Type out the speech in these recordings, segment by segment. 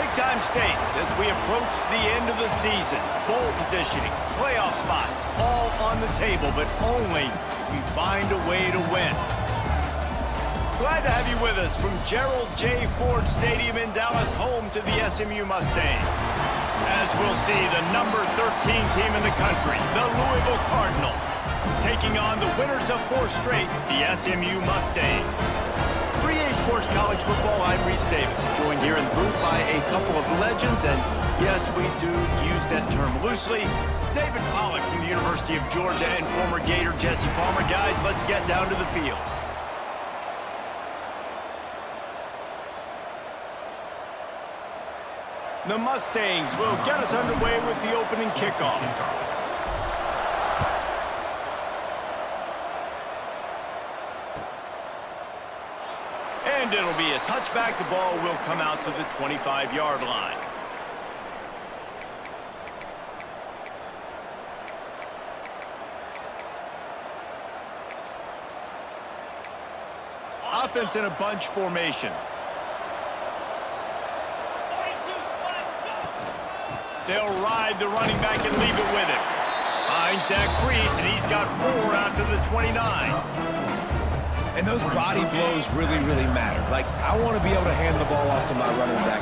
Big time stakes as we approach the end of the season. Bowl positioning, playoff spots, all on the table, but only if we find a way to win. Glad to have you with us from Gerald J. Ford Stadium in Dallas, home to the SMU Mustangs. As we'll see, the number 13 team in the country, the Louisville Cardinals, taking on the winners of 4 straight, the SMU Mustangs. 3A Sports College Football, I'm Reese Davis, joined here in the booth by a couple of legends, and yes, we do use that term loosely. David Pollack from the University of Georgia and former Gator Jesse Palmer. Guys, let's get down to the field. The Mustangs will get us underway with the opening kickoff. And it'll be a touchback. The ball will come out to the 25-yard line. Offense in a bunch formation. They'll ride the running back and leave it with him. Finds Zach Brees, and he's got 4 out to the 29. And those body blows really, really matter. Like, I want to be able to hand the ball off to my running back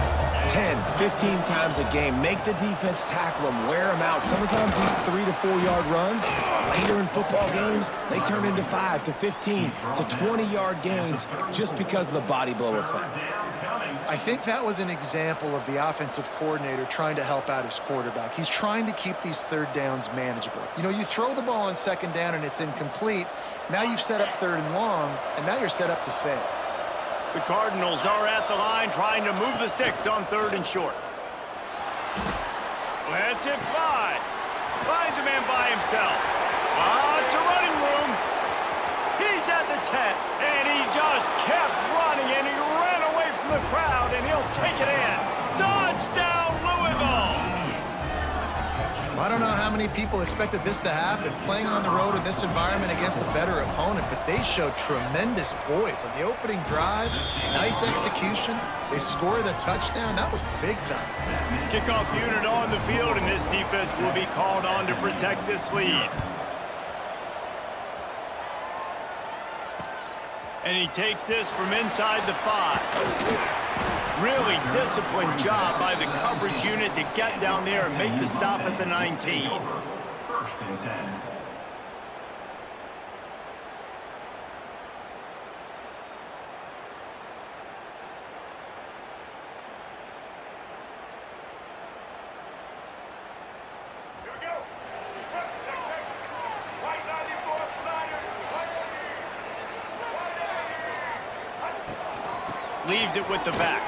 10, 15 times a game. Make the defense tackle them, wear them out. Sometimes these 3 to 4 yard runs, later in football games, they turn into 5 to 15 to 20-yard gains just because of the body blow effect. I think that was an example of the offensive coordinator trying to help out his quarterback. He's trying to keep these third downs manageable. You know, you throw the ball on second down and it's incomplete. Now you've set up third and long, and now you're set up to fail. The Cardinals are at the line trying to move the sticks on 3rd and short. Lets it fly. Finds a man by himself. Lots of running room. He's at the 10, and he just kept running, and he ran away from the crowd, and he'll take it in. Touchdown, Louisville! I don't know how many people expected this to happen, playing on the road in this environment against a better opponent, but they showed tremendous poise on the opening drive. Nice execution. They scored a touchdown. That was big time. Kickoff unit on the field, and this defense will be called on to protect this lead. And he takes this from inside the 5. Really disciplined job by the coverage unit to get down there and make the stop at the 19. 1st and 10. Leaves it with the back.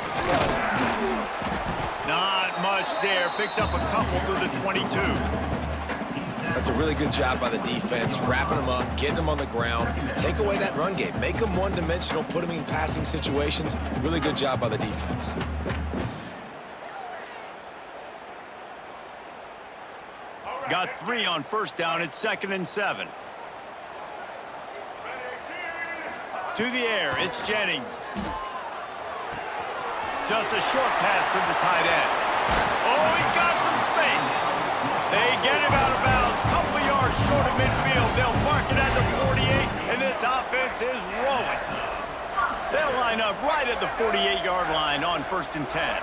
Not much there. Picks up a couple through the 22. That's a really good job by the defense, wrapping them up, getting them on the ground. Take away that run game. Make them one-dimensional, put them in passing situations. Really good job by the defense. Got 3 on 1st down. It's 2nd and 7. To the air, it's Jennings. Just a short pass to the tight end. Oh, he's got some space. They get him out of bounds. Couple yards short of midfield. They'll mark it at the 48, and this offense is rolling. They'll line up right at the 48-yard line on 1st and 10.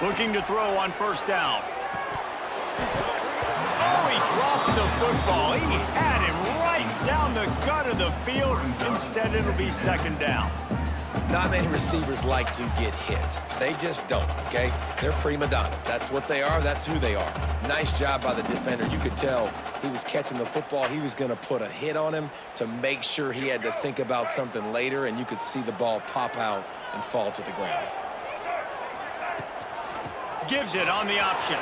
Looking to throw on 1st down. Oh, he drops the football. He had him right down the gut of the field. Instead, it'll be 2nd down. Not many receivers like to get hit. They just don't, okay? They're prima donnas. That's what they are. That's who they are. Nice job by the defender. You could tell he was catching the football. He was going to put a hit on him to make sure he had to think about something later, and you could see the ball pop out and fall to the ground. Gives it on the option.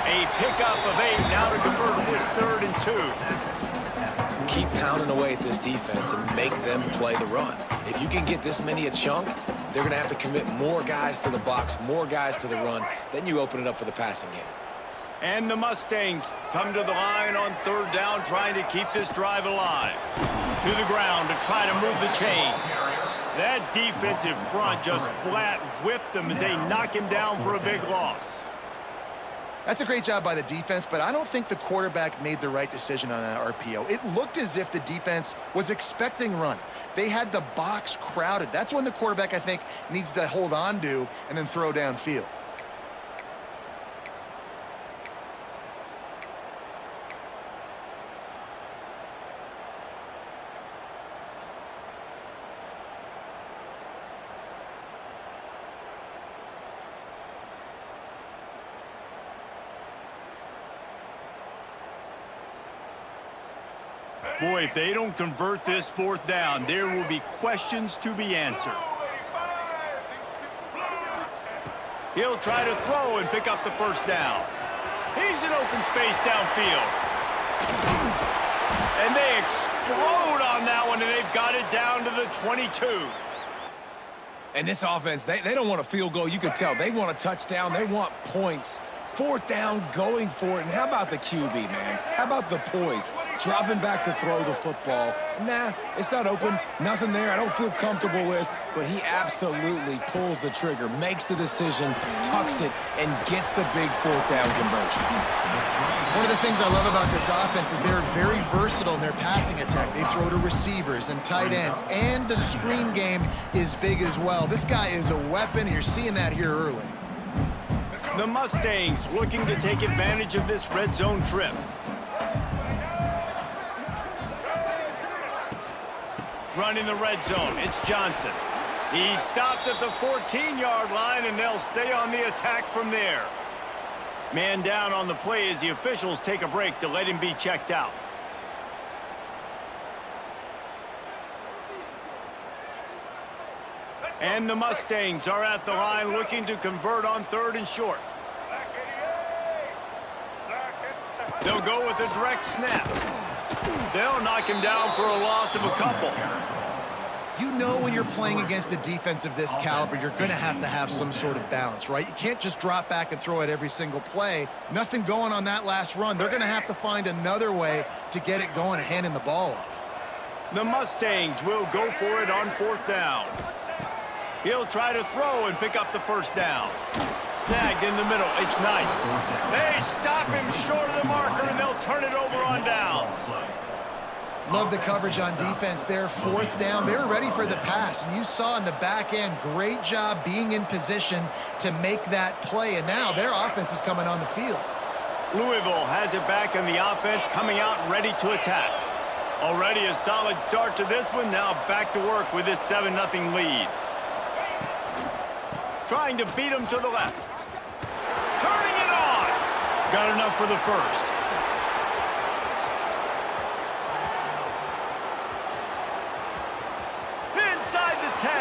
A pickup of 8 now to convert this 3rd and 2. Keep pounding away at this defense and make them play the run. If you can get this many a chunk, they're going to have to commit more guys to the box, more guys to the run. Then you open it up for the passing game. And the Mustangs come to the line on 3rd down, trying to keep this drive alive. To the ground to try to move the chains. That defensive front just flat whipped them as they knock him down for a big loss. That's a great job by the defense, but I don't think the quarterback made the right decision on that RPO. It looked as if the defense was expecting run. They had the box crowded. That's when the quarterback, I think, needs to hold on to and then throw downfield. Boy, if they don't convert this fourth down, there will be questions to be answered. He'll try to throw and pick up the first down. He's in open space downfield. And they explode on that one, and they've got it down to the 22. And this offense, they don't want a field goal. You can tell. They want a touchdown. They want points. Fourth down, going for it. And how about the QB, man? How about the poise? Dropping back to throw the football. Nah, it's not open. Nothing there I don't feel comfortable with. But he absolutely pulls the trigger, makes the decision, tucks it, and gets the big fourth down conversion. One of the things I love about this offense is they're very versatile in their passing attack. They throw to receivers and tight ends, and the screen game is big as well. This guy is a weapon, and you're seeing that here early. The Mustangs looking to take advantage of this red zone trip. Running the red zone, it's Johnson. He's stopped at the 14-yard line, and they'll stay on the attack from there. Man down on the play as the officials take a break to let him be checked out. And the Mustangs are at the line looking to convert on 3rd and short. They'll go with a direct snap. They'll knock him down for a loss of a couple. You know when you're playing against a defense of this caliber, you're going to have some sort of balance, right? You can't just drop back and throw it every single play. Nothing going on that last run. They're going to have to find another way to get it going and handing the ball off. The Mustangs will go for it on 4th down. He'll try to throw and pick up the first down. Snagged in the middle. It's Knight. They stop him short of the marker, and they'll turn it over on downs. Love the coverage on defense there. 4th down. They're ready for the pass. And you saw in the back end, great job being in position to make that play. And now their offense is coming on the field. Louisville has it back in the offense, coming out ready to attack. Already a solid start to this one. Now back to work with this 7-0 lead. Trying to beat him to the left. Turning it on. Got enough for the first. Inside the 10.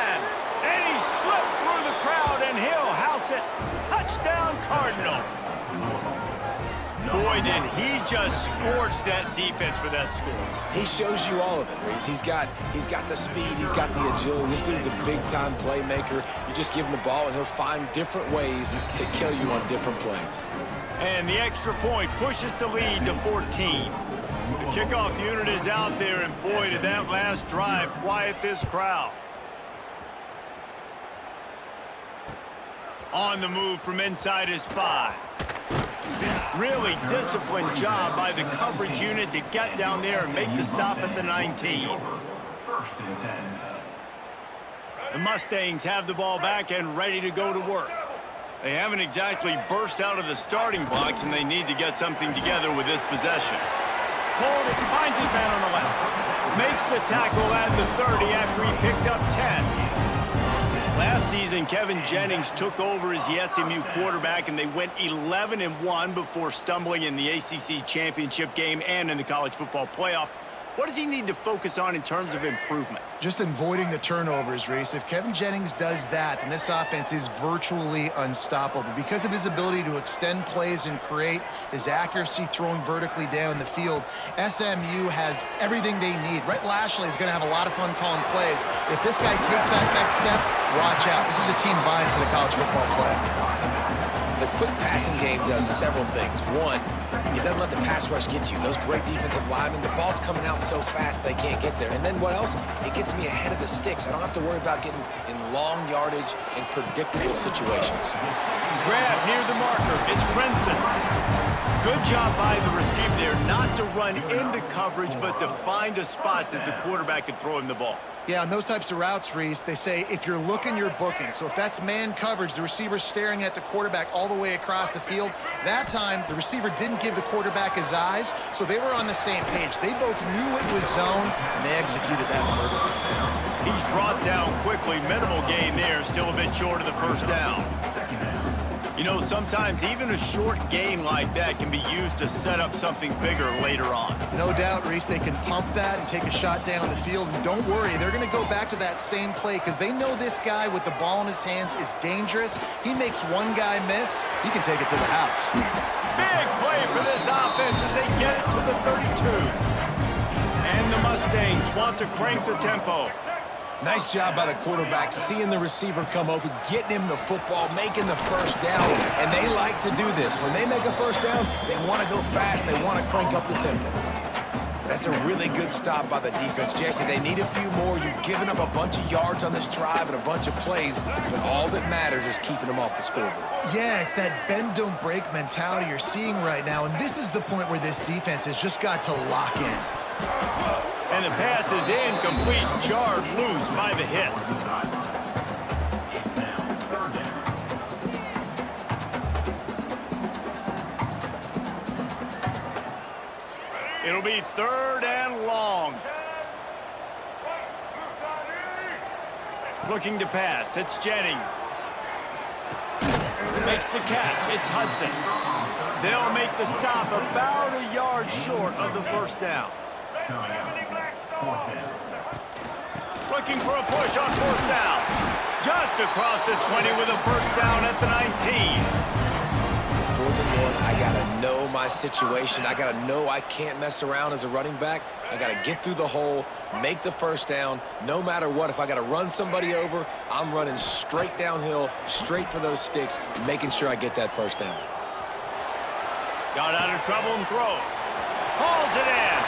And he slipped through the crowd, and he'll house it. Touchdown, Cardinals. Boy, did he just scorch that defense for that score. He shows you all of it, Reese. He's got the speed, he's got the agility. This dude's a big-time playmaker. You just give him the ball, and he'll find different ways to kill you on different plays. And the extra point pushes the lead to 14. The kickoff unit is out there, and boy, did that last drive quiet this crowd. On the move from inside his 5. Really disciplined job by the coverage unit to get down there and make the stop at the 19. 1st and 10. The Mustangs have the ball back and ready to go to work. They haven't exactly burst out of the starting blocks, and they need to get something together with this possession. Pulled it, finds his man on the left. Makes the tackle at the 30 after he picked up 10. Last season, Kevin Jennings took over as the SMU quarterback, and they went 11-1 before stumbling in the ACC championship game and in the college football playoff. What does he need to focus on in terms of improvement? Just avoiding the turnovers, Reese. If Kevin Jennings does that, then this offense is virtually unstoppable. Because of his ability to extend plays and create, his accuracy throwing vertically down the field, SMU has everything they need. Rhett Lashley is going to have a lot of fun calling plays. If this guy takes that next step, watch out. This is a team vying for the college football play. The quick passing game does several things. One, it doesn't let the pass rush get you. Those great defensive linemen, the ball's coming out so fast they can't get there. And then what else? It gets me ahead of the sticks. I don't have to worry about getting in long yardage and predictable situations. Grab near the marker. It's Brinson. Good job by the receiver there not to run into coverage, but to find a spot that the quarterback can throw him the ball. Yeah, on those types of routes, Reese, they say if you're looking, you're booking. So if that's man coverage, the receiver's staring at the quarterback all the way across the field. That time, the receiver didn't give the quarterback his eyes, so they were on the same page. They both knew it was zone, and they executed that perfectly. He's brought down quickly. Minimal gain there, still a bit short of the first down. You know, sometimes even a short gain like that can be used to set up something bigger later on. No doubt, Reese, they can pump that and take a shot down the field. And don't worry, they're going to go back to that same play because they know this guy with the ball in his hands is dangerous. He makes one guy miss, he can take it to the house. Big play for this offense as they get it to the 32. And the Mustangs want to crank the tempo. Nice job by the quarterback, seeing the receiver come open, getting him the football, making the first down. And they like to do this. When they make a first down, they want to go fast. They want to crank up the tempo. That's a really good stop by the defense. Jesse, they need a few more. You've given up a bunch of yards on this drive and a bunch of plays, but all that matters is keeping them off the scoreboard. Yeah, it's that bend, don't break mentality you're seeing right now. And this is the point where this defense has just got to lock in. And the pass is incomplete, jarred loose by the hit. It'll be 3rd and long. Looking to pass, it's Jennings. Makes the catch, it's Hudson. They'll make the stop about a yard short of the first down. Looking for a push on 4th down. Just across the 20 with a first down at the 19. For the Lord, I got to know my situation. I got to know I can't mess around as a running back. I got to get through the hole, make the first down. No matter what, if I got to run somebody over, I'm running straight downhill, straight for those sticks, making sure I get that first down. Got out of trouble and throws. Hauls it in.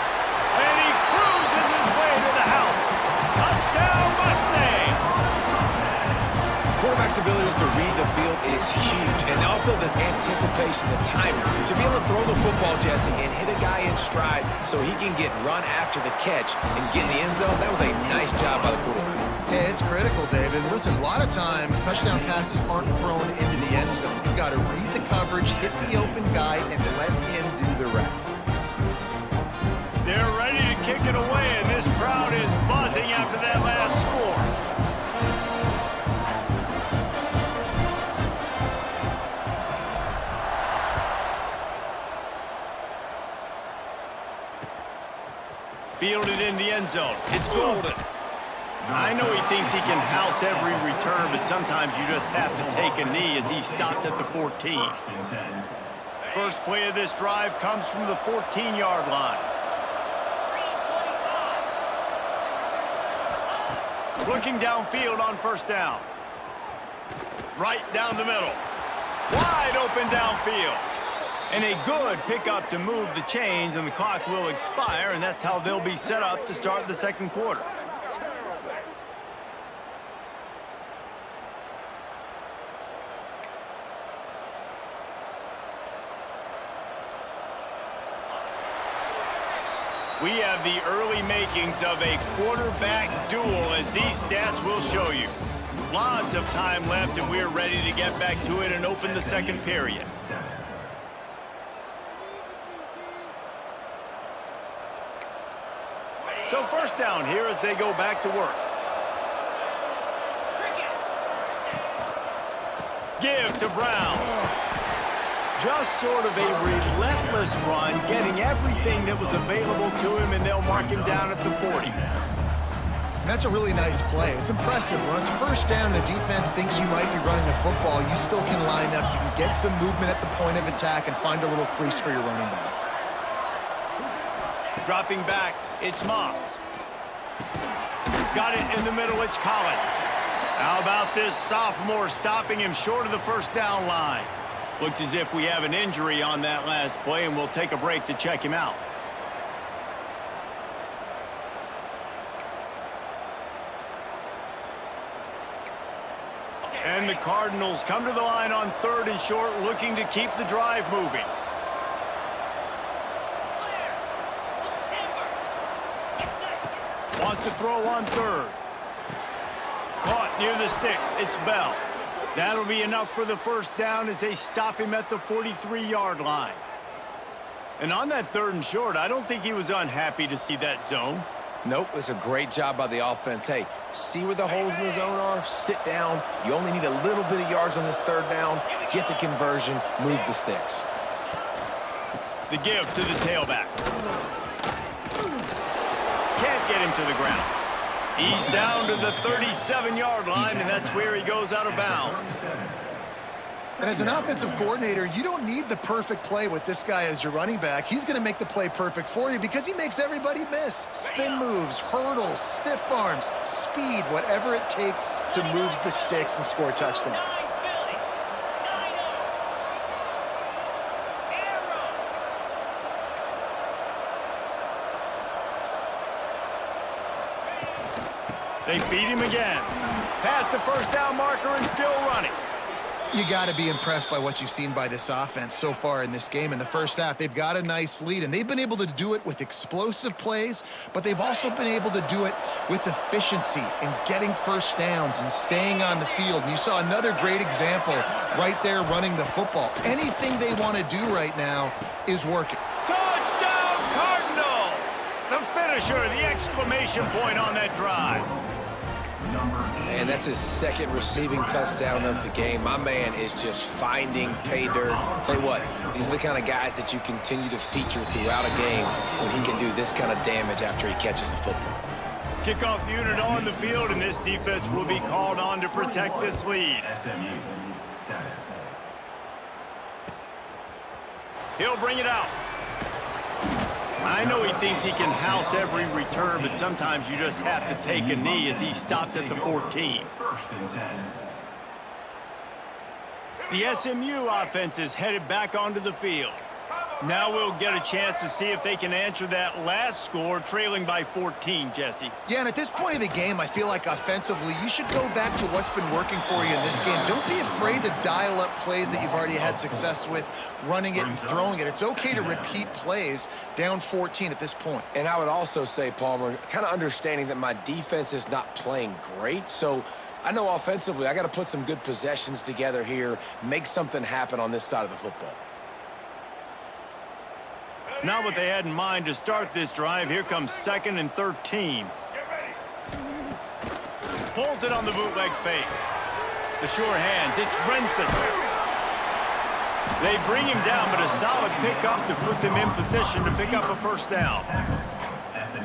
And he cruises his way to the house. Touchdown, Mustangs! Quarterback's abilities to read the field is huge, and also the anticipation, the timing. To be able to throw the football, Jesse, and hit a guy in stride so he can get run after the catch and get in the end zone, that was a nice job by the quarterback. Yeah, it's critical, David. Listen, a lot of times touchdown passes aren't thrown into the end zone. You've got to read the coverage, hit the open guy, and let him do the rest. They're ready to kick it away, and this crowd is buzzing after that last score. Fielded in the end zone. It's Golden. I know he thinks he can house every return, but sometimes you just have to take a knee as he stopped at the 14. First play of this drive comes from the 14-yard line. Looking downfield on first down. Right down the middle. Wide open downfield. And a good pickup to move the chains, and the clock will expire, and that's how they'll be set up to start the second quarter. We have the early makings of a quarterback duel, as these stats will show you. Lots of time left, and we're ready to get back to it and open the second period. So first down here as they go back to work. Give to Brown. Just sort of a relentless run, getting everything that was available to him, and they'll mark him down at the 40. And that's a really nice play. It's impressive. When it's first down, the defense thinks you might be running the football. You still can line up. You can get some movement at the point of attack and find a little crease for your running back. Dropping back, it's Moss. Got it in the middle, it's Collins. How about this sophomore stopping him short of the first down line? Looks as if we have an injury on that last play, and we'll take a break to check him out. And the Cardinals come to the line on 3rd and short, looking to keep the drive moving. Wants to throw on 3rd. Caught near the sticks. It's Bell. That'll be enough for the first down as they stop him at the 43-yard line. And on that 3rd and short, I don't think he was unhappy to see that zone. Nope, it's a great job by the offense. Hey, see where the holes in the zone are? Sit down. You only need a little bit of yards on this 3rd down. Get the conversion. Move the sticks. The give to the tailback. Can't get him to the ground. He's down to the 37-yard line, and that's where he goes out of bounds. And as an offensive coordinator, you don't need the perfect play with this guy as your running back. He's going to make the play perfect for you because he makes everybody miss. Spin moves, hurdles, stiff arms, speed, whatever it takes to move the sticks and score touchdowns. They feed him again. Past the first down marker and still running. You got to be impressed by what you've seen by this offense so far in this game. In the first half, they've got a nice lead, and they've been able to do it with explosive plays, but they've also been able to do it with efficiency and getting first downs and staying on the field. And you saw another great example right there running the football. Anything they want to do right now is working. Touchdown, Cardinals! The finisher, the exclamation point on that drive. And that's his 2nd receiving touchdown of the game. My man is just finding pay dirt. Tell you what, these are the kind of guys that you continue to feature throughout a game when he can do this kind of damage after he catches the football. Kickoff unit on the field, and this defense will be called on to protect this lead. SMU 7. He'll bring it out. I know he thinks he can house every return, but sometimes you just have to take a knee as he stopped at the 14. 1st and 10. The SMU offense is headed back onto the field. Now we'll get a chance to see if they can answer that last score, trailing by 14, Jesse. Yeah, and at this point of the game, I feel like offensively, you should go back to what's been working for you in this game. Don't be afraid to dial up plays that you've already had success with, running it and throwing it. It's okay to repeat plays down 14 at this point. And I would also say, Palmer, kind of understanding that my defense is not playing great, so I know offensively I got to put some good possessions together here, make something happen on this side of the football. Not what they had in mind to start this drive. Here comes 2nd and 13. Pulls it on the bootleg fake. The sure hands. It's Brinson. They bring him down, but a solid pickup to put them in position to pick up a first down.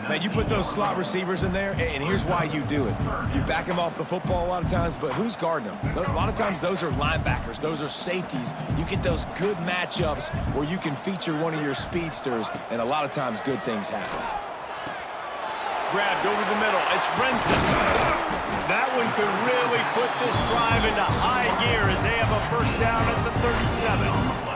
Man, you put those slot receivers in there, and here's why you do it. You back them off the football a lot of times, but who's guarding them? A lot of times those are linebackers. Those are safeties. You get those good matchups where you can feature one of your speedsters, and a lot of times good things happen. Grabbed over the middle. It's Brinson. That one could really put this drive into high gear as they have a first down at the 37.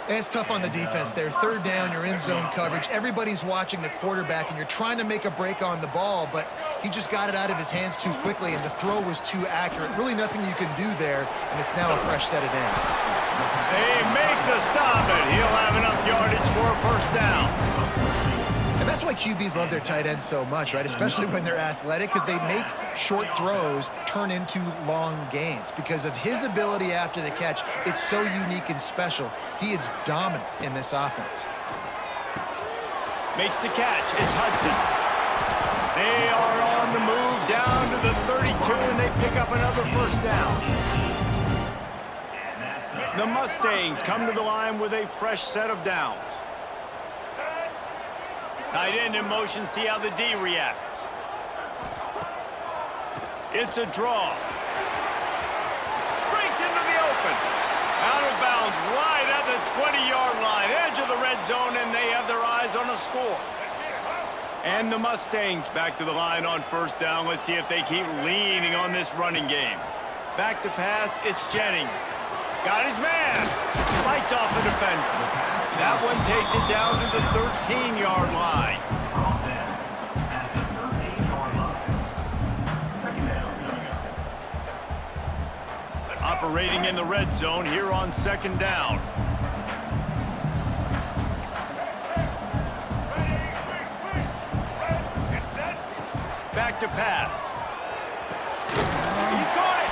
And it's tough on the defense there. 3rd down, you're in zone coverage. Everybody's watching the quarterback, and you're trying to make a break on the ball, but he just got it out of his hands too quickly, and the throw was too accurate. Really nothing you can do there, and it's now a fresh set of downs. They make the stop, and he'll have enough yardage for a first down. And that's why QBs love their tight ends so much, right? Especially when they're athletic, because they make short throws turn into long gains. Because of his ability after the catch, it's so unique and special. He is dominant in this offense. Makes the catch. It's Hudson. They are on the move down to the 32, and they pick up another first down. The Mustangs come to the line with a fresh set of downs. Tight end in motion, see how the D reacts. It's a draw. Breaks into the open. Out of bounds right at the 20-yard line. Edge of the red zone, and they have their eyes on a score. And the Mustangs back to the line on first down. Let's see if they keep leaning on this running game. Back to pass, it's Jennings. Got his man. Fights off a defender. That one takes it down to the 13-yard line. At the 13-yard line. Second down coming up. Operating in the red zone here on second down. Back to pass. He's got it.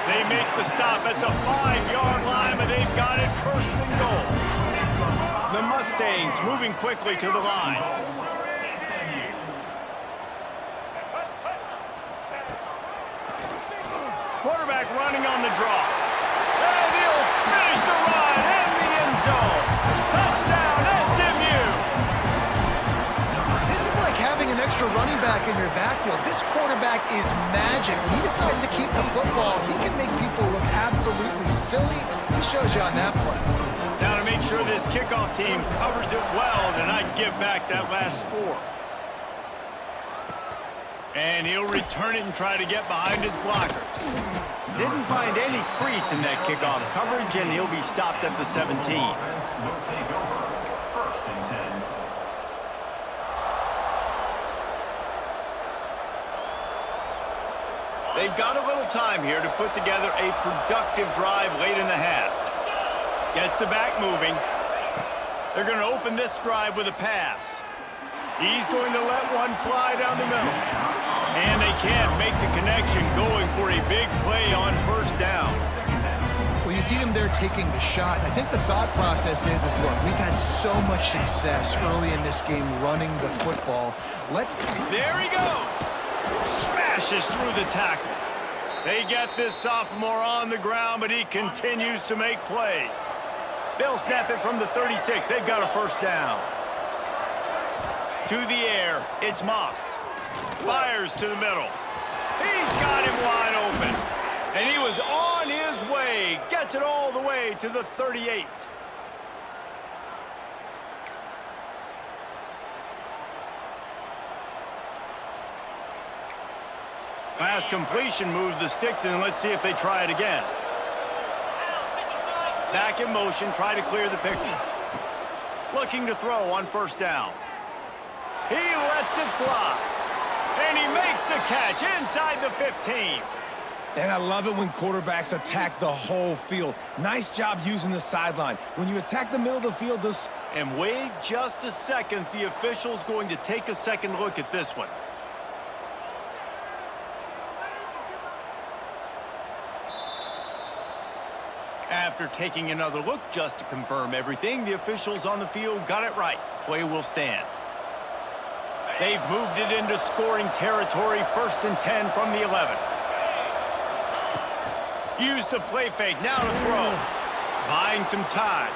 They make the stop at the 5-yard line, but they've got it first and goal. The Mustangs moving quickly to the line. Quarterback running on the draw. And he'll finish the run in the end zone. Touchdown, SMU. This is like having an extra running back in your backfield. This quarterback is magic. When he decides to keep the football, he can make people look absolutely silly. He shows you on that play. Now to make sure this kickoff team covers it well to not give back that last score. And he'll return it and try to get behind his blockers. Didn't find any crease in that kickoff coverage, and he'll be stopped at the 17. Will take over. First and 10. They've got a little time here to put together a productive drive late in the half. Gets the back moving. They're going to open this drive with a pass. He's going to let one fly down the middle. And they can't make the connection, going for a big play on first down. Well, you see him there taking the shot. I think the thought process is look, we've had so much success early in this game running the football. There he goes. Smashes through the tackle. They get this sophomore on the ground, but he continues to make plays. They'll snap it from the 36. They've got a first down. To the air, it's Moss. Fires to the middle. He's got him wide open. And he was on his way. Gets it all the way to the 38. Pass completion, moves the sticks in. Let's see if they try it again. Back in motion, try to clear the picture. Looking to throw on first down. He lets it fly. And he makes the catch inside the 15. And I love it when quarterbacks attack the whole field. Nice job using the sideline. When you attack the middle of the field, those... And wait just a second. The official's going to take a second look at this one. After taking another look just to confirm everything, the officials on the field got it right. Play will stand. They've moved it into scoring territory, first and 10 from the 11. Use the play fake, now to throw. Buying some time.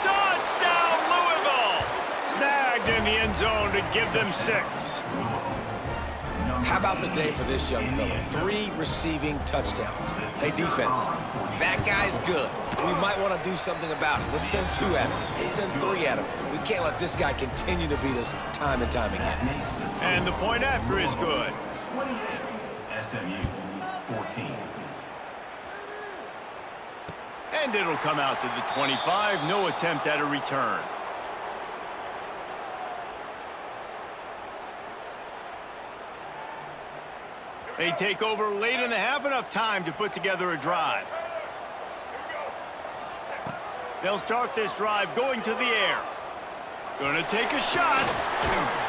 Touchdown, Louisville! Snagged in the end zone to give them 6. How about the day for this young fella? 3 receiving touchdowns. Hey, defense, that guy's good. We might want to do something about it. Let's send 2 at him. Let's send 3 at him. We can't let this guy continue to beat us time and time again. And the point after is good. 28. SMU 14. And it'll come out to the 25. No attempt at a return. They take over late in the half, enough time to put together a drive. They'll start this drive going to the air. Gonna take a shot.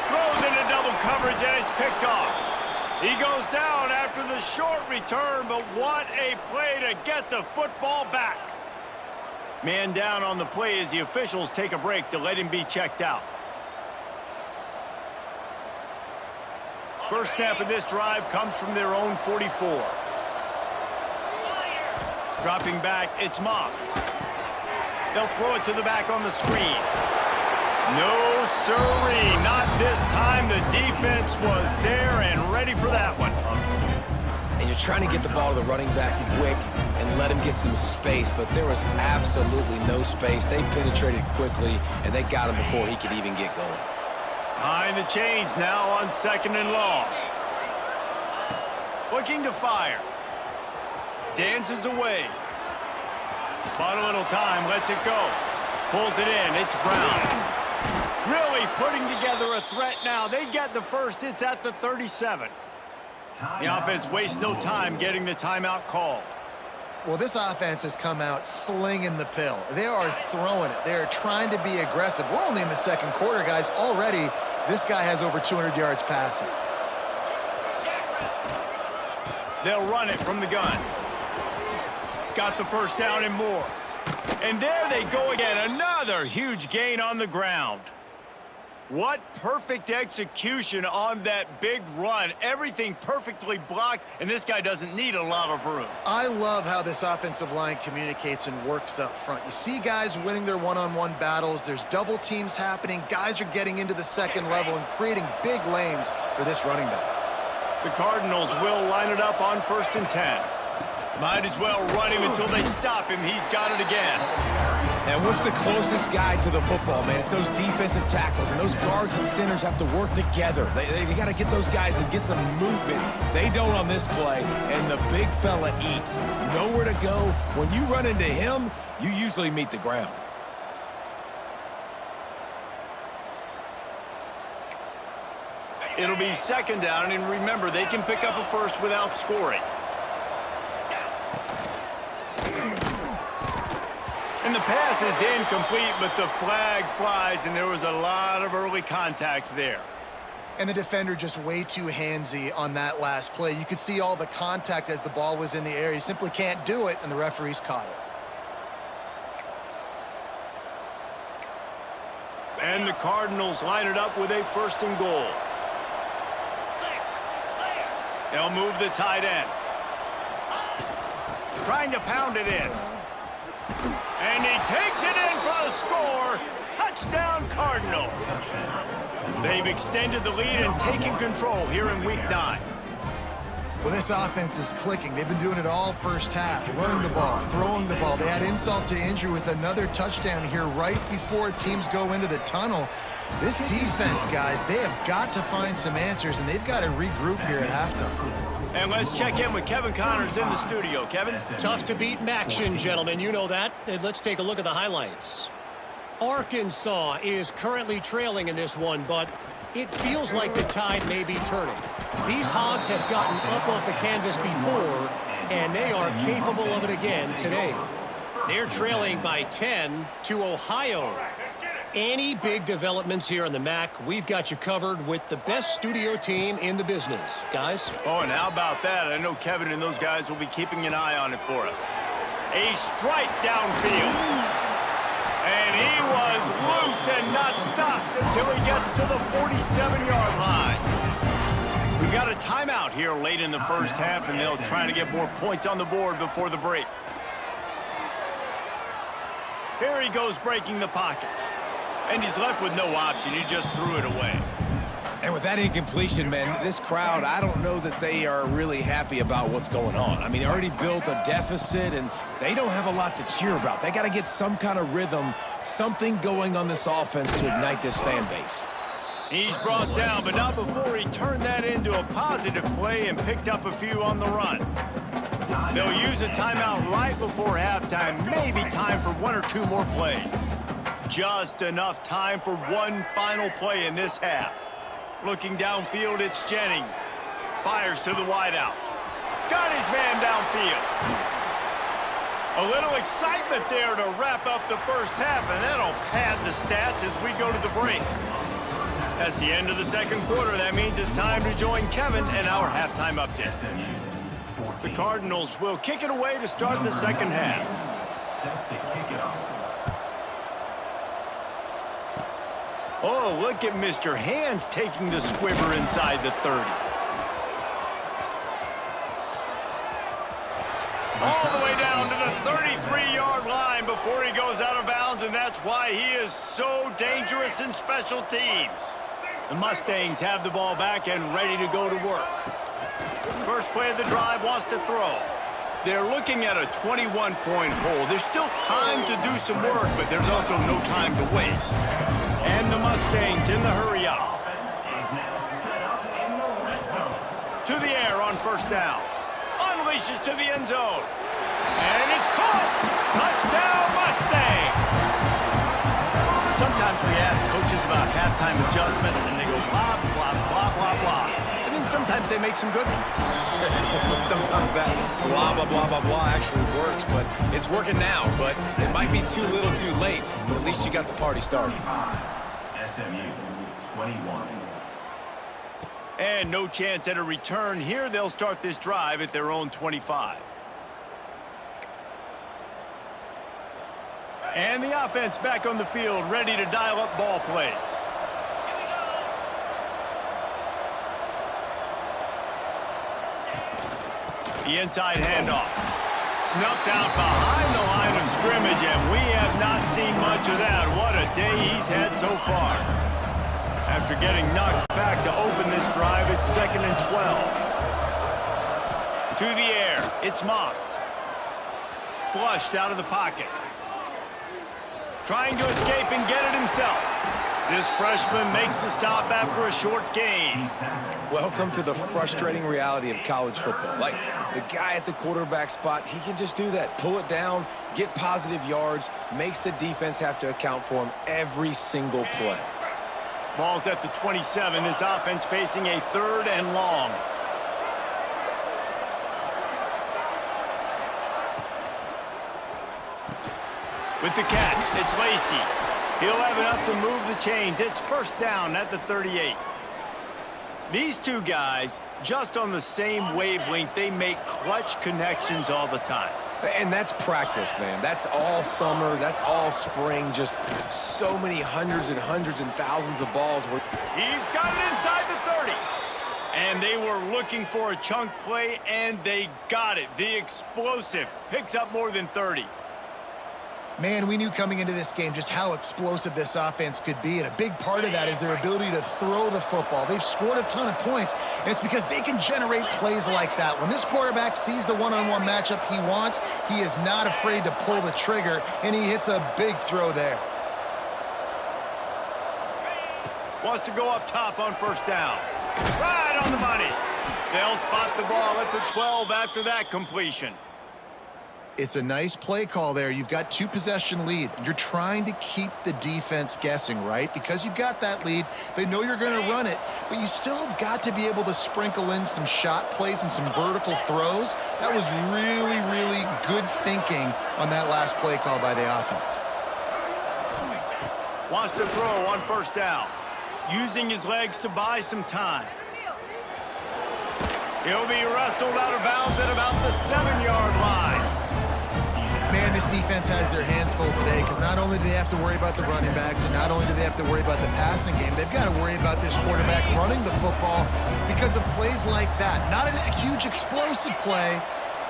Throws into double coverage and it's picked off. He goes down after the short return, but what a play to get the football back. Man down on the play as the officials take a break to let him be checked out. First snap of this drive comes from their own 44. Dropping back, it's Moss. They'll throw it to the back on the screen. No siree, not this time. The defense was there and ready for that one. And you're trying to get the ball to the running back quick and let him get some space, but there was absolutely no space. They penetrated quickly, and they got him before he could even get going. Behind the chains now on second and long. Looking to fire. Dances away. Bought a little time, lets it go. Pulls it in, it's Brown. Really putting together a threat now. They get the first, it's at the 37. The offense wastes no time getting the timeout called. Well, this offense has come out slinging the pill. They are throwing it. They are trying to be aggressive. We're only in the second quarter, guys. Already, this guy has over 200 yards passing. They'll run it from the gun. Got the first down and more. And there they go again. Another huge gain on the ground. What perfect execution on that big run. Everything perfectly blocked, and this guy doesn't need a lot of room. I love how this offensive line communicates and works up front. You see guys winning their one-on-one battles. There's double teams happening. Guys are getting into the second level and creating big lanes for this running back. The Cardinals will line it up on 1st and 10. Might as well run him until they stop him. He's got it again. And what's the closest guy to the football, man? It's those defensive tackles, and those guards and centers have to work together. They got to get those guys and get some movement. They don't on this play, and the big fella eats. Nowhere to go. When you run into him, you usually meet the ground. It'll be 2nd down, and remember, they can pick up a first without scoring. And the pass is incomplete, but the flag flies, and there was a lot of early contact there. And the defender just way too handsy on that last play. You could see all the contact as the ball was in the air. He simply can't do it, and the referees caught it. And the Cardinals line it up with a 1st and goal. They'll move the tight end. Trying to pound it in. And he takes it in for the score. Touchdown, Cardinals. They've extended the lead and taken control here in Week 9. Well, this offense is clicking. They've been doing it all first half, running the ball, throwing the ball. They had insult to injury with another touchdown here right before teams go into the tunnel. This defense, guys, they have got to find some answers, and they've got to regroup here at halftime. And let's check in with Kevin Connors in the studio. Kevin? Tough to beat in action, gentlemen. You know that. And let's take a look at the highlights. Arkansas is currently trailing in this one, but it feels like the tide may be turning. These Hogs have gotten up off the canvas before, and they are capable of it again today. They're trailing by 10 to Ohio. Any big developments here on the MAC, we've got you covered with the best studio team in the business. Guys? Oh, and how about that? I know Kevin and those guys will be keeping an eye on it for us. A strike downfield. And he was loose and not stopped until he gets to the 47-yard line. We've got a timeout here late in the first half, and they'll try to get more points on the board before the break. Here he goes breaking the pocket. And he's left with no option. He just threw it away. And with that incompletion, man, this crowd, I don't know that they are really happy about what's going on. I mean, they already built a deficit, and they don't have a lot to cheer about. They got to get some kind of rhythm, something going on this offense to ignite this fan base. He's brought down, but not before he turned that into a positive play and picked up a few on the run. They'll use a timeout right before halftime. Maybe time for 1 or 2 more plays. Just enough time for one final play in this half. Looking downfield, it's Jennings. Fires to the wideout. Got his man downfield. A little excitement there to wrap up the first half, and that'll pad the stats as we go to the break. That's the end of the second quarter. That means it's time to join Kevin and our halftime update. The Cardinals will kick it away to start the second half. Set to kick it off. Oh, look at Mr. Hands taking the squibber inside the 30. All the way down to the 33-yard line before he goes out of bounds, and that's why he is so dangerous in special teams. The Mustangs have the ball back and ready to go to work. First play of the drive wants to throw. They're looking at a 21-point hole. There's still time to do some work, but there's also no time to waste. And the Mustangs in the hurry up. To the air on first down. Unleashes to the end zone. And it's caught. Touchdown. halftime adjustments, and they go blah, blah, blah, blah, blah. I think sometimes they make some good ones. Sometimes that blah, blah, blah, blah, blah actually works, but it's working now. But it might be too little too late, but at least you got the party started. SMU 21. And no chance at a return here. They'll start this drive at their own 25. And the offense back on the field, ready to dial up ball plays. The inside handoff. Snuffed out behind the line of scrimmage, and we have not seen much of that. What a day he's had so far. After getting knocked back to open this drive, it's 2nd and 12. To the air, it's Moss. Flushed out of the pocket. Trying to escape and get it himself. This freshman makes the stop after a short gain. Welcome to the frustrating reality of college football. Like, the guy at the quarterback spot, he can just do that. Pull it down, get positive yards, makes the defense have to account for him every single play. Ball's at the 27. This offense facing a 3rd and long. With the catch, it's Lacey. He'll have enough to move the chains. It's 1st down at the 38. These two guys, just on the same wavelength, they make clutch connections all the time. And that's practice, man. That's all summer. That's all spring. Just so many hundreds and thousands of balls. He's got it inside the 30. And they were looking for a chunk play, and they got it. The explosive picks up more than 30. Man, we knew coming into this game just how explosive this offense could be, and a big part of that is their ability to throw the football. They've scored a ton of points, and it's because they can generate plays like that. When this quarterback sees the one-on-one matchup he wants, he is not afraid to pull the trigger, and he hits a big throw there. Wants to go up top on 1st down. Right on the money. They'll spot the ball at the 12 after that completion. It's a nice play call there. You've got 2-possession lead. You're trying to keep the defense guessing, right? Because you've got that lead. They know you're going to run it, but you still have got to be able to sprinkle in some shot plays and some vertical throws. That was really, really good thinking on that last play call by the offense. Wants to throw on 1st down. Using his legs to buy some time. He'll be wrestled out of bounds at about the 7-yard line. Man, this defense has their hands full today because not only do they have to worry about the running backs and not only do they have to worry about the passing game, they've got to worry about this quarterback running the football because of plays like that. Not a huge explosive play,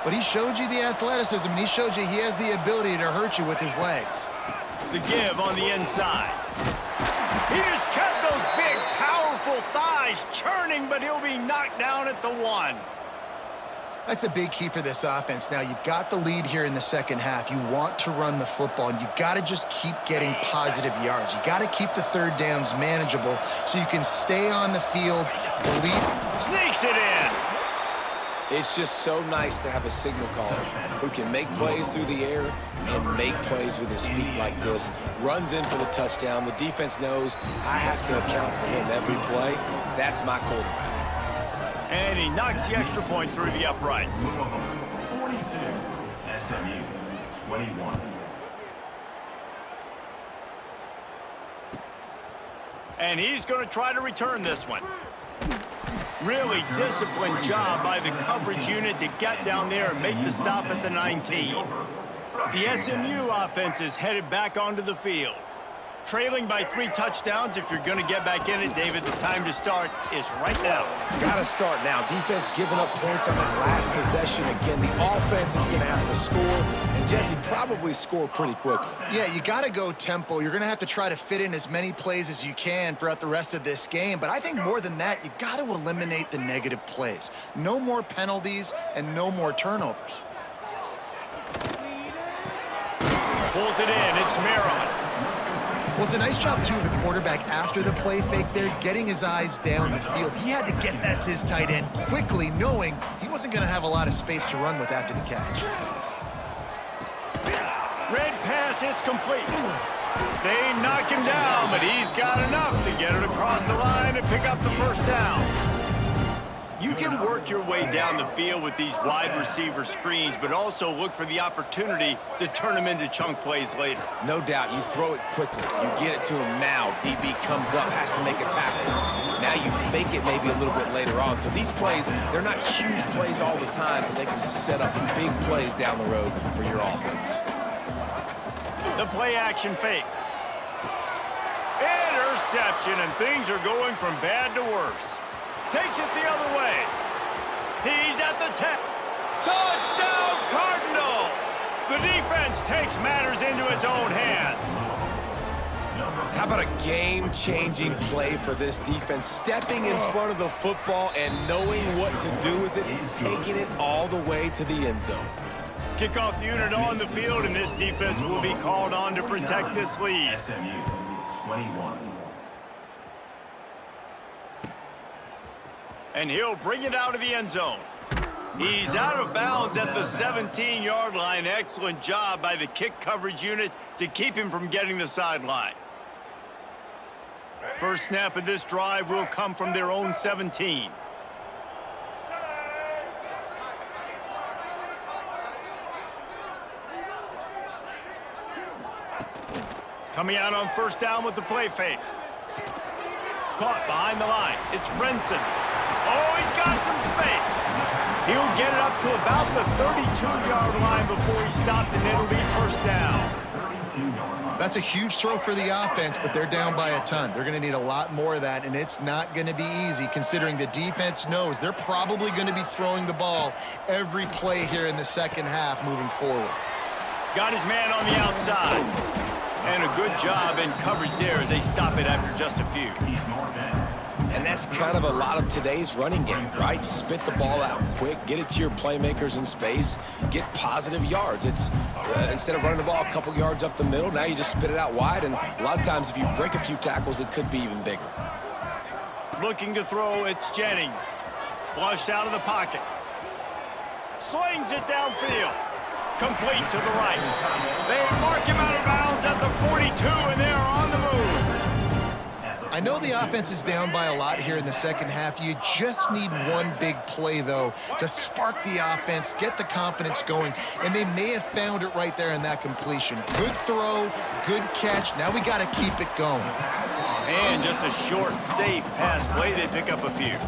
but he showed you the athleticism, and he showed you he has the ability to hurt you with his legs. The give on the inside. He just kept those big, powerful thighs churning, but he'll be knocked down at the 1. That's a big key for this offense. Now, you've got the lead here in the second half. You want to run the football, and you got to just keep getting positive yards. You got to keep the 3rd downs manageable so you can stay on the field. Sneaks it in. It's just so nice to have a signal caller who can make plays through the air and make plays with his feet like this. Runs in for the touchdown. The defense knows I have to account for him every play. That's my quarterback. And he knocks the extra point through the uprights. 42. SMU 21. And he's going to try to return this one. Really disciplined job by the coverage unit to get down there and make the stop at the 19. The SMU offense is headed back onto the field. Trailing by 3 touchdowns. If you're going to get back in it, David, the time to start is right now. Got to start now. Defense giving up points on that last possession. Again, the offense is going to have to score, and Jesse probably score pretty quickly. Yeah, you got to go tempo. You're going to have to try to fit in as many plays as you can throughout the rest of this game. But I think more than that, you got to eliminate the negative plays. No more penalties and no more turnovers. Pulls it in. It's Maryland. Well, it's a nice job, too, of the quarterback after the play fake there, getting his eyes down the field. He had to get that to his tight end quickly, knowing he wasn't going to have a lot of space to run with after the catch. Red pass, it's complete. They knock him down, but he's got enough to get it across the line and pick up the first down. You can work your way down the field with these wide receiver screens, but also look for the opportunity to turn them into chunk plays later. No doubt, you throw it quickly. You get it to him now. DB comes up, has to make a tackle. Now you fake it maybe a little bit later on. So these plays, they're not huge plays all the time, but they can set up big plays down the road for your offense. The play action fake. Interception, and things are going from bad to worse. Takes it the other way. He's at the 10. Touchdown, Cardinals! The defense takes matters into its own hands. How about a game-changing play for this defense? Stepping in front of the football and knowing what to do with it, taking it all the way to the end zone. Kickoff unit on the field, and this defense will be called on to protect this lead. SMU 21. And he'll bring it out of the end zone. He's out of bounds at the 17-yard line. Excellent job by the kick coverage unit to keep him from getting the sideline. First snap of this drive will come from their own 17. Coming out on first down with the play fake. Caught behind the line. It's Brinson. Oh, he's got some space. He'll get it up to about the 32-yard line before he stopped, and it'll be first down. That's a huge throw for the offense, but they're down by a ton. They're going to need a lot more of that, and it's not going to be easy considering the defense knows they're probably going to be throwing the ball every play here in the second half moving forward. Got his man on the outside. And a good job in coverage there as they stop it after just a few. And that's kind of a lot of today's running game, right? Spit the ball out quick, get it to your playmakers in space, get positive yards. It's instead of running the ball a couple yards up the middle, now you just spit it out wide, and a lot of times if you break a few tackles, it could be even bigger. Looking to throw, it's Jennings. Flushed out of the pocket. Slings it downfield. Complete to the right. They mark him out of bounds at the 42, and they're on the move. I know the offense is down by a lot here in the second half. You just need one big play, though, to spark the offense, get the confidence going, and they may have found it right there in that completion. Good throw, good catch. Now we got to keep it going. And just a short, safe pass play. They pick up a few.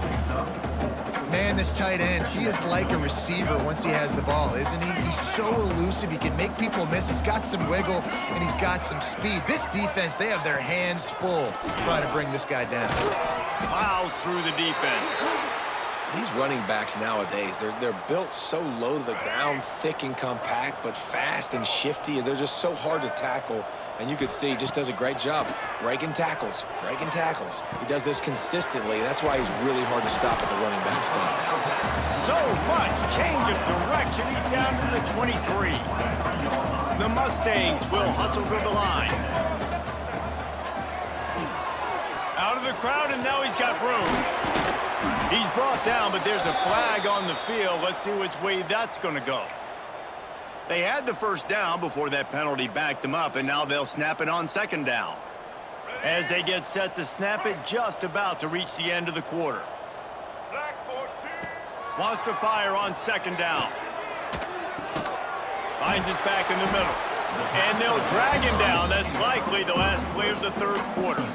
Man, this tight end, he is like a receiver once he has the ball, isn't he? He's so elusive. He can make people miss. He's got some wiggle, and he's got some speed. This defense, they have their hands full trying to bring this guy down. Plows through the defense. These running backs nowadays, they're built so low to the ground, thick and compact, but fast and shifty. They're just so hard to tackle. And you could see he just does a great job breaking tackles, breaking tackles. He does this consistently. That's why he's really hard to stop at the running back spot. So much change of direction. He's down to the 23. The Mustangs will hustle to the line. Out of the crowd, and now he's got room. He's brought down, but there's a flag on the field. Let's see which way that's going to go. They had the first down before that penalty backed them up, and now they'll snap it on second down. As they get set to snap it, just about to reach the end of the quarter. Wants to fire on second down. Finds his back in the middle. And they'll drag him down. That's likely the last play of the third quarter.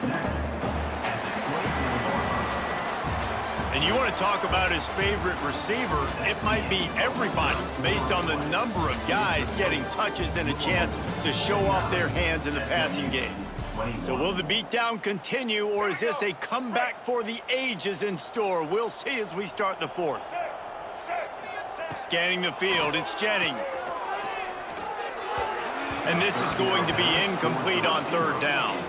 And you want to talk about his favorite receiver, it might be everybody, based on the number of guys getting touches and a chance to show off their hands in the passing game. So will the beatdown continue, or is this a comeback for the ages in store? We'll see as we start the fourth. Scanning the field, it's Jennings. And this is going to be incomplete on third down.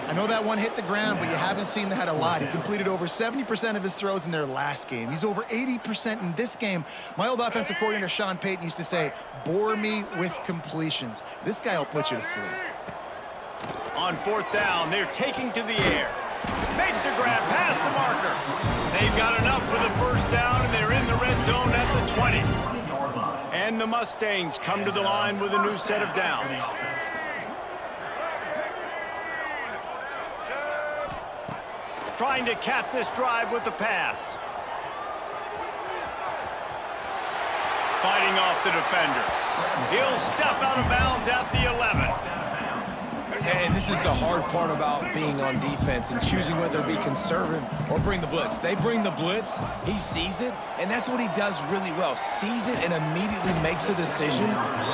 I know that one hit the ground, but you haven't seen that a lot. He completed over 70% of his throws in their last game. He's over 80% in this game. My old offensive coordinator, Sean Payton, used to say, bore me with completions. This guy will put you to sleep. On fourth down, they're taking to the air. Makes a grab past the marker. They've got enough for the first down, and they're in the red zone at the 20. And the Mustangs come to the line with a new set of downs. trying to cap this drive with the pass. Fighting off the defender. He'll step out of bounds at the 11. And this is the hard part about being on defense and choosing whether to be conservative or bring the blitz. They bring the blitz, he sees it, and that's what he does really well. Sees it and immediately makes a decision,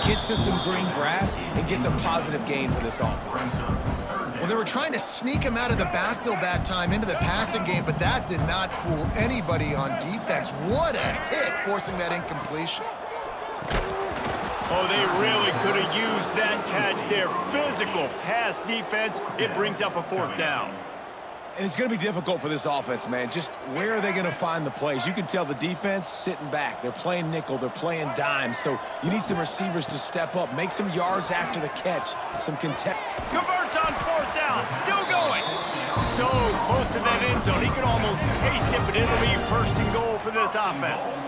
gets to some green grass, and gets a positive gain for this offense. Well, they were trying to sneak him out of the backfield that time into the passing game, but that did not fool anybody on defense. What a hit, forcing that incompletion. Oh, they really could have used that catch there. Physical pass defense. It brings up a 4th down. And it's going to be difficult for this offense, man. Just where are they going to find the plays? You can tell the defense sitting back. They're playing nickel. They're playing dime. So you need some receivers to step up, make some yards after the catch, some content. Converts on 4th down. Still going. So close to that end zone. He could almost taste it, but it'll be 1st and goal for this offense.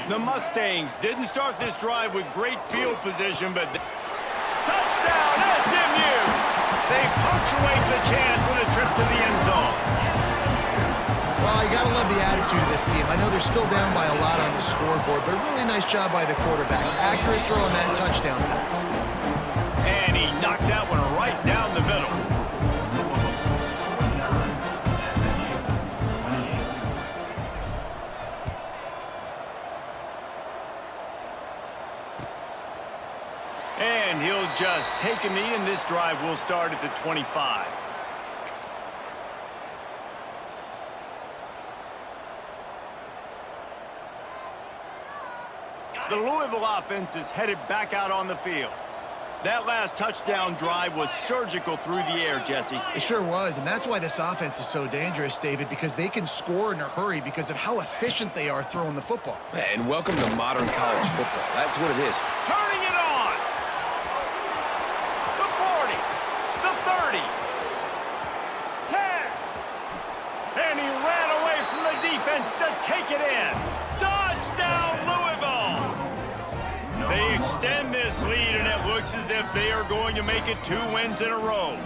The Mustangs didn't start this drive with great field position, but touchdown, SMU! They punctuate the chance with a trip to the end zone. Well, you got to love the attitude of this team. I know they're still down by a lot on the scoreboard, but a really nice job by the quarterback. Accurate throw on that touchdown pass. And he knocked that one right down the middle. And he'll just take a knee, and this drive will start at the 25. The Louisville offense is headed back out on the field. That last touchdown drive was surgical through the air, Jesse. It sure was, and that's why this offense is so dangerous, David, because they can score in a hurry because of how efficient they are throwing the football. And welcome to modern college football. That's what it is. Turning it on. The 40. The 30. 10. And he ran away from the defense to take it in. Touchdown, Louisville. They extend this lead, and it looks as if they are going to make it 2 wins in a row.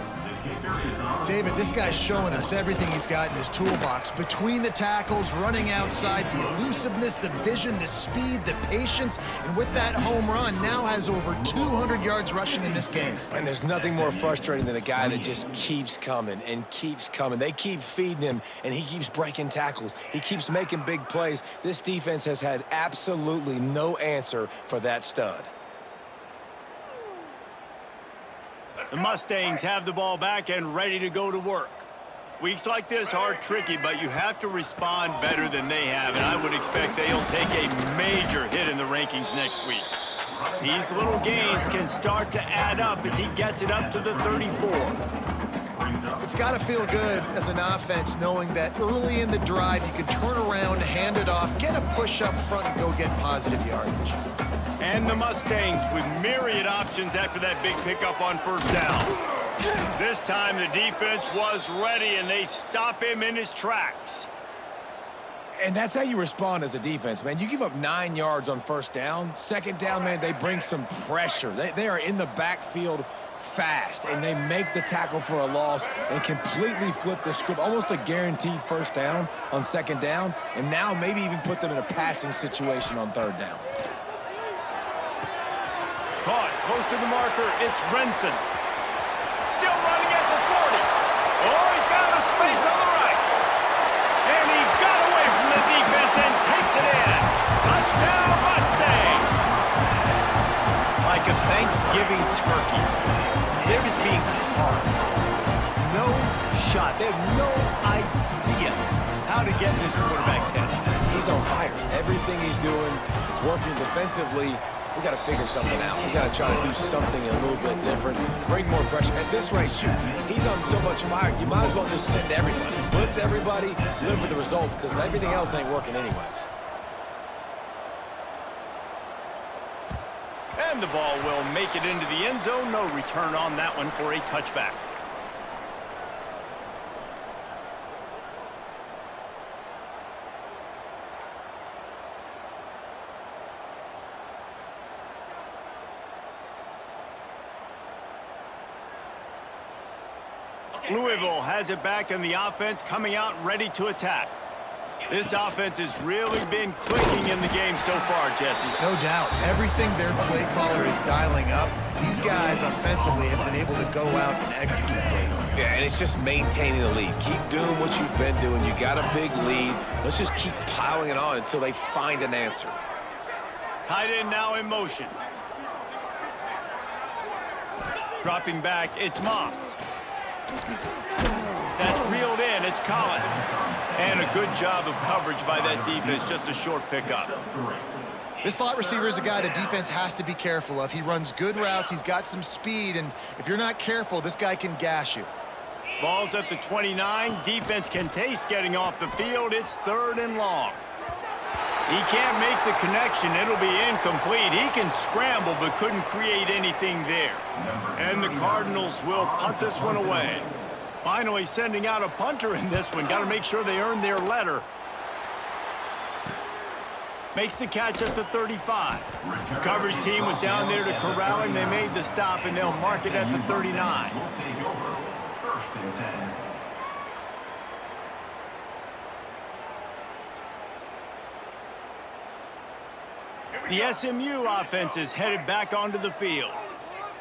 David, this guy's showing us everything he's got in his toolbox. Between the tackles, running outside, the elusiveness, the vision, the speed, the patience, and with that home run, now has over 200 yards rushing in this game. And there's nothing more frustrating than a guy that just keeps coming and keeps coming. They keep feeding him, and he keeps breaking tackles. He keeps making big plays. This defense has had absolutely no answer for that stud. The Mustangs have the ball back and ready to go to work. Weeks like this are tricky, but you have to respond better than they have, and I would expect they'll take a major hit in the rankings next week. These little gains can start to add up as he gets it up to the 34. It's got to feel good as an offense knowing that early in the drive you can turn around, hand it off, get a push up front, and go get positive yardage. And the Mustangs with myriad options after that big pickup on 1st down. This time the defense was ready, and they stop him in his tracks. And that's how you respond as a defense, man. You give up 9 yards on 1st down. 2nd down, man, they bring some pressure. They are in the backfield fast, and they make the tackle for a loss and completely flip the script. Almost a guaranteed 1st down on 2nd down, and now maybe even put them in a passing situation on 3rd down. Caught close to the marker, it's Renson. Still running at the 40. Oh, he found a space on the right. And he got away from the defense and takes it in. Touchdown, Mustangs. Like a Thanksgiving turkey. They're just being carved. No shot. They have no idea how to get in this quarterback's head. He's on fire. Everything he's doing is working defensively. We got to figure something out. We got to try to do something a little bit different, bring more pressure. At this rate, shoot, he's on so much fire, you might as well just send everybody. Blitz everybody, live with the results, because everything else ain't working anyways. And the ball will make it into the end zone. No return on that one for a touchback. Louisville has it back in the offense, coming out ready to attack. This offense has really been clicking in the game so far, Jesse. No doubt. Everything their play caller is dialing up, these guys offensively have been able to go out and execute. Yeah, and it's just maintaining the lead. Keep doing what you've been doing. You got a big lead. Let's just keep piling it on until they find an answer. Tight end now in motion. Dropping back, it's Moss. That's reeled in, it's Collins. And a good job of coverage by that defense, just a short pickup. This slot receiver is a guy the defense has to be careful of. He runs good routes, he's got some speed, and if you're not careful, this guy can gash you. Ball's at the 29. Defense can taste getting off the field. It's 3rd and long. He can't make the connection. It'll be incomplete. He can scramble, but couldn't create anything there. And the Cardinals will punt this one away. Finally sending out a punter in this one. Got to make sure they earn their letter. Makes the catch at the 35. The coverage team was down there to corral him. They made the stop, and they'll mark it at the 39. We'll take over 1st and 10. The SMU offense is headed back onto the field.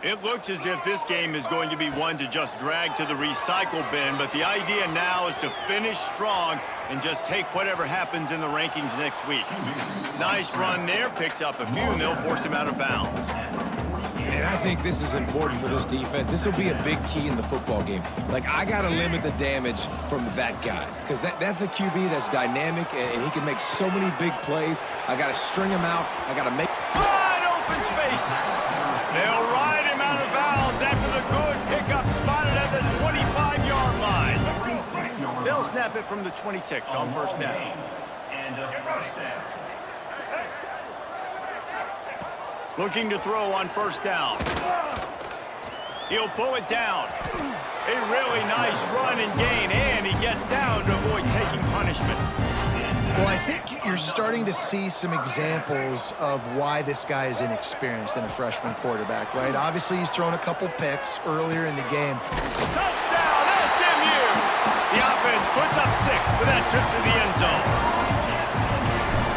It looks as if this game is going to be one to just drag to the recycle bin, but the idea now is to finish strong and just take whatever happens in the rankings next week. Nice run there, picks up a few, and they'll force him out of bounds. And I think this is important for this defense. This will be a big key in the football game. Like, I got to limit the damage from that guy because that's a QB that's dynamic, and he can make so many big plays. I got to string him out. I got to make... Wide open spaces. They'll ride him out of bounds after the good pickup spotted at the 25-yard line. They'll snap it from the 26 on 1st down. And a 1st down. Looking to throw on 1st down. He'll pull it down. A really nice run and gain, and he gets down to avoid taking punishment. Well, I think you're starting to see some examples of why this guy is inexperienced in a freshman quarterback, right? Obviously, he's thrown a couple picks earlier in the game. Touchdown, SMU! The offense puts up 6 with that trip to the end zone.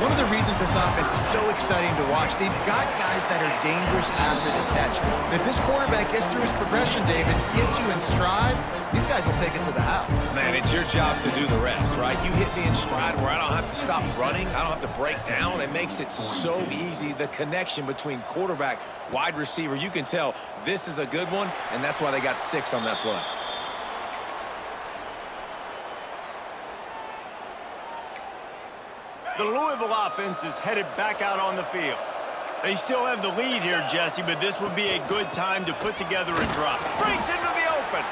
One of the reasons this offense is so exciting to watch, they've got guys that are dangerous after the catch. And if this quarterback gets through his progression, David, gets you in stride, these guys will take it to the house. Man, it's your job to do the rest, right? You hit me in stride where I don't have to stop running. I don't have to break down. It makes it so easy, the connection between quarterback, wide receiver. You can tell this is a good one, and that's why they got 6 on that play. The Louisville offense is headed back out on the field. They still have the lead here, Jesse, but this would be a good time to put together a drop. Breaks into the open.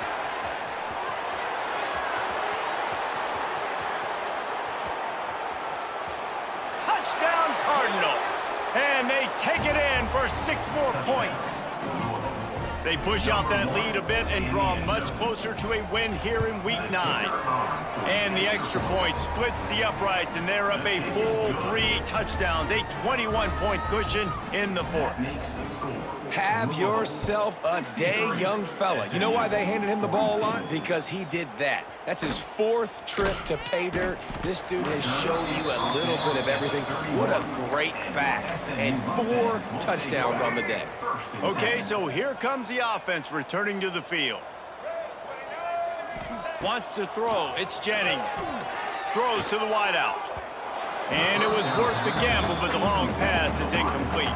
Touchdown, Cardinals. And they take it in for 6 more points. They push out that lead a bit and draw much closer to a win here in Week 9. And the extra point splits the uprights, and they're up a full 3 touchdowns, a 21-point cushion in the 4th. Have yourself a day, young fella. You know why they handed him the ball a lot? Because he did that. That's his 4th trip to pay dirt. This dude has shown you a little bit of everything. What a great back. And 4 touchdowns on the day. Okay, so here comes the offense returning to the field. Wants to throw. It's Jennings. Throws to the wideout. And it was worth the gamble, but the long pass is incomplete.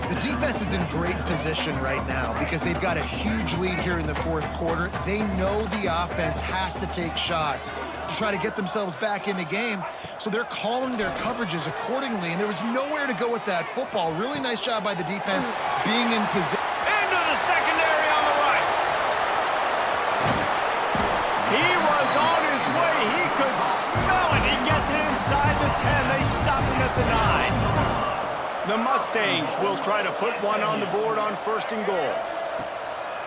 The defense is in great position right now because they've got a huge lead here in the 4th quarter. They know the offense has to take shots to try to get themselves back in the game, so they're calling their coverages accordingly, and there was nowhere to go with that football. Really nice job by the defense being in position. Into the secondary on the right. He was on his way. He could smell it. He gets it inside the 10. They stop him at the 9. The Mustangs will try to put one on the board on 1st and goal.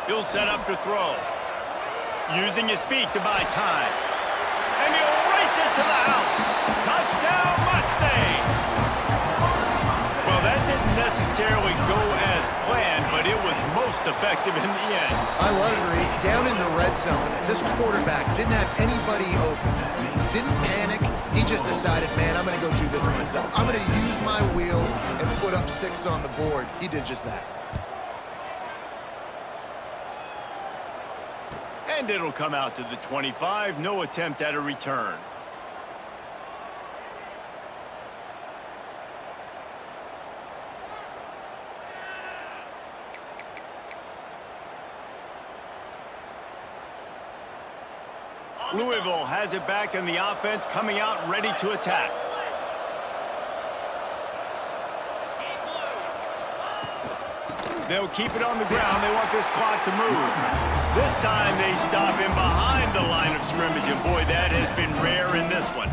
He'll set up to throw. Using his feet to buy time. And he'll race it to the house. Touchdown, Mustangs! Well, that didn't necessarily go as planned, but it was most most effective in the end. I love it, Reese. Down in the red zone, and this quarterback didn't have anybody open. Didn't panic. He just decided, man, I'm going to go do this myself. I'm going to use my wheels and put up 6 on the board. He did just that. And it'll come out to the 25. No attempt at a return. Louisville has it back in the offense, coming out ready to attack. They'll keep it on the ground. They want this clock to move. This time they stop him behind the line of scrimmage, and boy, that has been rare in this one.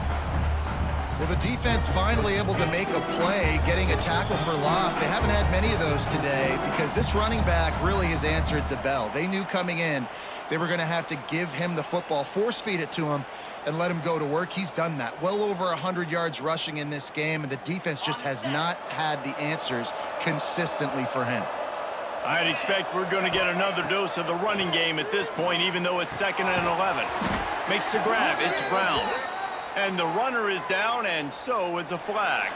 Well, the defense finally able to make a play, getting a tackle for loss. They haven't had many of those today because this running back really has answered the bell. They knew coming in they were going to have to give him the football, force feed it to him, and let him go to work. He's done that. Well over 100 yards rushing in this game, and the defense just has not had the answers consistently for him. I'd expect we're going to get another dose of the running game at this point, even though it's 2nd and 11. Makes the grab. It's Brown. And the runner is down, and so is a flag.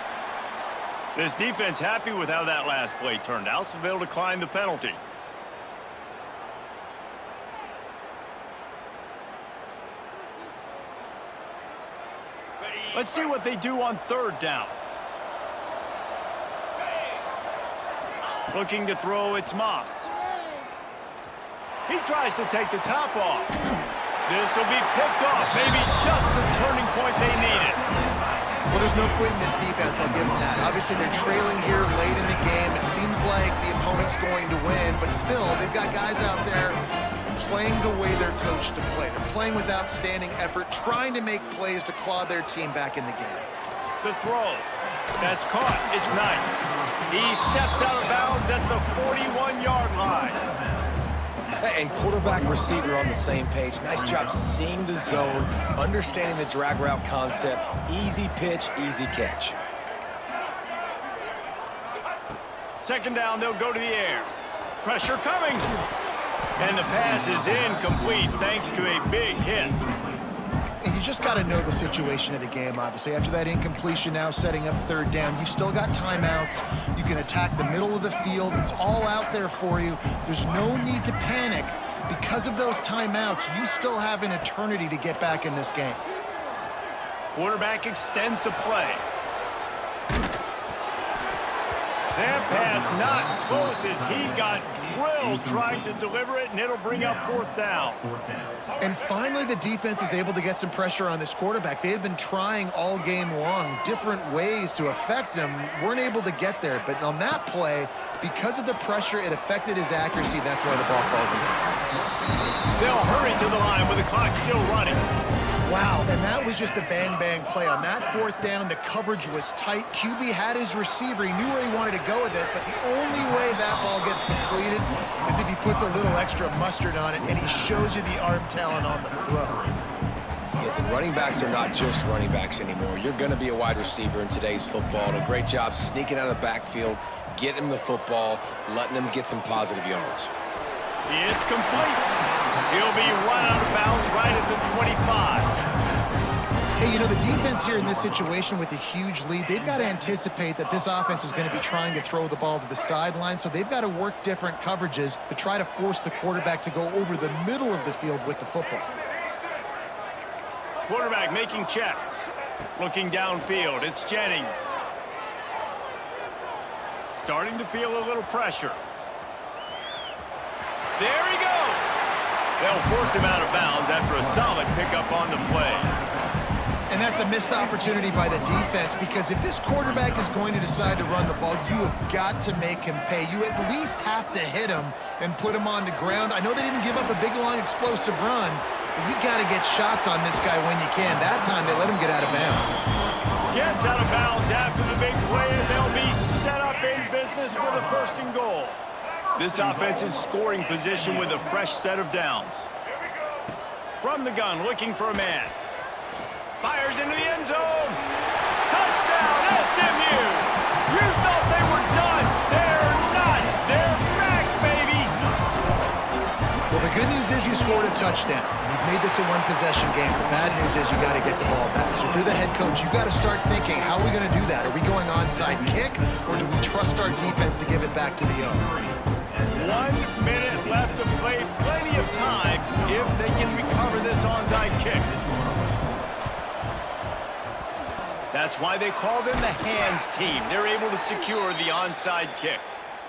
This defense happy with how that last play turned out, so they'll decline the penalty. Let's see what they do on 3rd down. Looking to throw, it's Moss. He tries to take the top off. This will be picked off. Maybe just the turning point they needed. Well, there's no quitting this defense. I'll give them that. Obviously, they're trailing here late in the game. It seems like the opponent's going to win, but still, they've got guys out there playing the way they're coached to play. They're playing with outstanding effort, trying to make plays to claw their team back in the game. The throw. That's caught. It's Knight. He steps out of bounds at the 41-yard line. And quarterback receiver on the same page. Nice job seeing the zone, understanding the drag route concept. Easy pitch, easy catch. 2nd down, they'll go to the air. Pressure coming. And the pass is incomplete thanks to a big hit. And you just got to know the situation of the game, obviously. After that incompletion now setting up 3rd down, you've still got timeouts. You can attack the middle of the field. It's all out there for you. There's no need to panic. Because of those timeouts, you still have an eternity to get back in this game. Quarterback extends the play. That pass not close as he got drilled trying to deliver it, and it'll bring up 4th down. And finally, the defense is able to get some pressure on this quarterback. They had been trying all game long different ways to affect him, weren't able to get there. But on that play, because of the pressure, it affected his accuracy. That's why the ball falls in. They'll hurry to the line with the clock still running. Wow, and that was just a bang-bang play. On that 4th down, the coverage was tight. QB had his receiver. He knew where he wanted to go with it, but the only way that ball gets completed is if he puts a little extra mustard on it, and he shows you the arm talent on the throw. Listen, running backs are not just running backs anymore. You're going to be a wide receiver in today's football. And a great job sneaking out of the backfield, getting him the football, letting him get some positive yards. It's complete. He'll be run out of bounds right at the 25. Hey, you know, the defense here in this situation with a huge lead, they've got to anticipate that this offense is going to be trying to throw the ball to the sideline, so they've got to work different coverages to try to force the quarterback to go over the middle of the field with the football. Quarterback making checks. Looking downfield, it's Jennings. Starting to feel a little pressure. There he goes. They'll force him out of bounds after a solid pickup on the play. And that's a missed opportunity by the defense, because if this quarterback is going to decide to run the ball, you have got to make him pay. You at least have to hit him and put him on the ground. I know they didn't give up a big, long, explosive run, but you got to get shots on this guy when you can. That time, they let him get out of bounds. Gets out of bounds after the big play, and they'll be set up in business with a 1st and goal. This offense in scoring position with a fresh set of downs. From the gun, looking for a man. Fires into the end zone. Touchdown, SMU. You thought they were done. They're not. They're back, baby. news is you scored a touchdown. You've made this a one-possession game. The bad news is you got to get the ball back. So if you're the head coach, you got to start thinking, how are we going to do that? Are we going onside kick, or do we trust our defense to give it back to the owner? 1 minute left to play. Plenty of time if they can recover this onside kick. That's why they call them the hands team. They're able to secure the onside kick.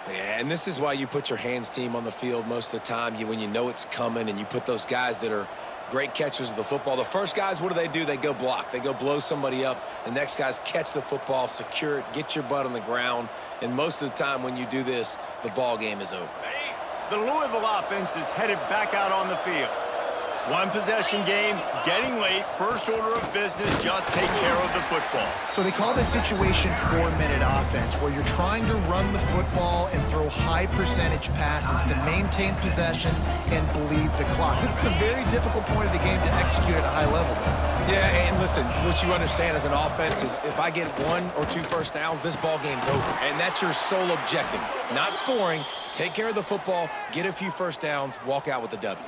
Yeah, and this is why you put your hands team on the field most of the time. When you know it's coming, and you put those guys that are great catchers of the football. The first guys, what do? They go block. They go blow somebody up. The next guys catch the football, secure it, get your butt on the ground. And most of the time when you do this, the ball game is over. The Louisville offense is headed back out on the field. One possession game, getting late, first order of business, just take care of the football. So they call this situation 4-minute offense, where you're trying to run the football and throw high percentage passes to maintain possession and bleed the clock. This is a very difficult point of the game to execute at a high level, though. Yeah, and listen, what you understand as an offense is if I get 1 or 2 first downs, this ball game's over. And that's your sole objective. Not scoring, take care of the football, get a few first downs, walk out with the W.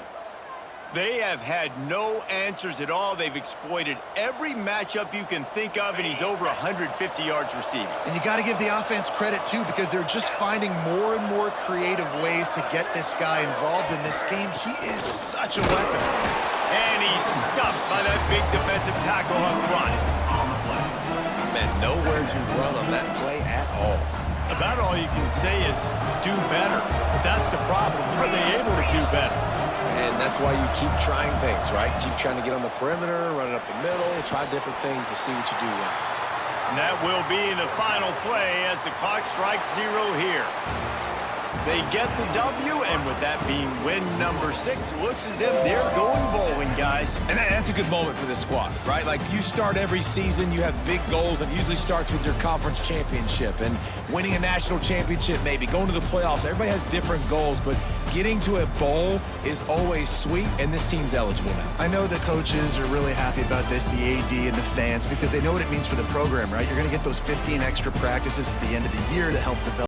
They have had no answers at all. They've exploited every matchup you can think of, and he's over 150 yards receiving. And you got to give the offense credit, too, because they're just finding more and more creative ways to get this guy involved in this game. He is such a weapon. And he's stuffed by that big defensive tackle up front. Man, nowhere to run on that play at all. About all you can say is do better. But that's the problem. Are they able to do better? And that's why you keep trying things, right? Keep trying to get on the perimeter, run it up the middle, try different things to see what you do well. And that will be the final play as the clock strikes 0 here. They get the W, and with that being win number 6, looks as if they're going bowling, guys. And that's a good moment for this squad, right? Like, you start every season, you have big goals. It usually starts with your conference championship and winning a national championship, maybe going to the playoffs. Everybody has different goals, but getting to a bowl is always sweet, and this team's eligible now. I know the coaches are really happy about this, the AD and the fans, because they know what it means for the program, right? You're going to get those 15 extra practices at the end of the year to help develop